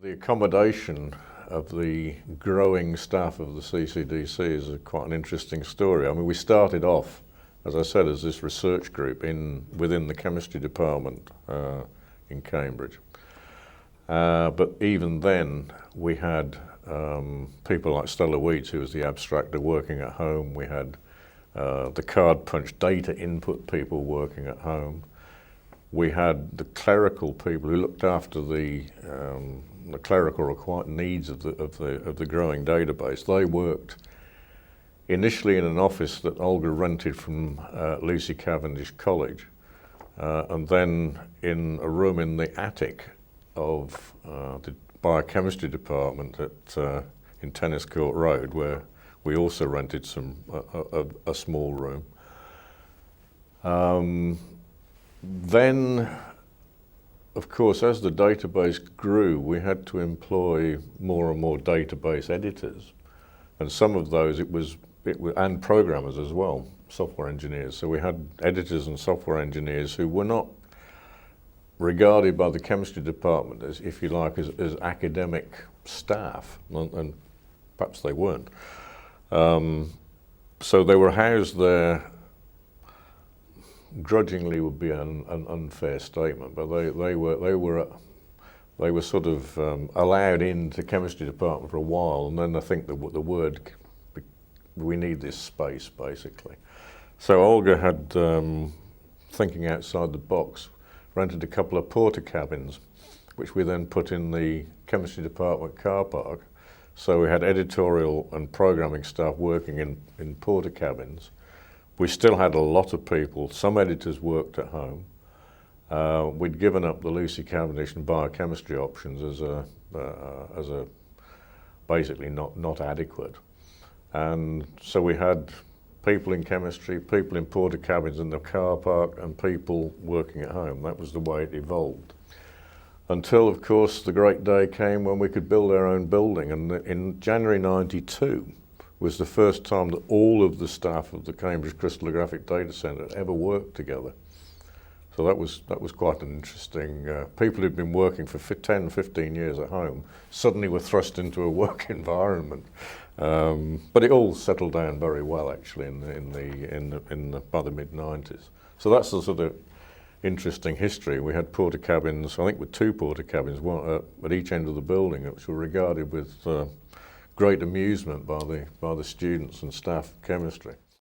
The accommodation of the growing staff of the CCDC is quite an interesting story. I mean, we started off, as I said, as this research group within the chemistry department in Cambridge. But even then, we had people like Stella Weeds, who was the abstractor, working at home. We had the card punch data input people working at home. We had the clerical people who looked after the clerical needs of the growing database. They worked initially in an office that Olga rented from Lucy Cavendish College, and then in a room in the attic of the biochemistry department in Tennis Court Road, where we also rented a small room. Then, of course, as the database grew, we had to employ more and more database editors, and some of those and programmers as well, software engineers. So we had editors and software engineers who were not regarded by the chemistry department as, if you like, as academic staff, and perhaps they weren't. So they were housed there. Grudgingly would be an unfair statement, but they were sort of allowed into chemistry department for a while, and then I think the word, we need this space, basically. So Olga had, thinking outside the box, rented a couple of porta cabins, which we then put in the chemistry department car park. So we had editorial and programming staff working in porta cabins. We still had a lot of people. Some editors worked at home. We'd given up the Lucy Cavendish and biochemistry options as basically not adequate. And so we had people in chemistry, people in porta cabins in the car park, and people working at home. That was the way it evolved. Until, of course, the great day came when we could build our own building. And in January '92, was the first time that all of the staff of the Cambridge Crystallographic Data Centre ever worked together. So that was quite an interesting, people who'd been working for 10, 15 years at home suddenly were thrust into a work environment. But it all settled down very well, actually, by the mid-90s. So that's the sort of interesting history. We had porta cabins, I think with 2 porta cabins, one at each end of the building, which were regarded with great amusement by the students and staff of chemistry.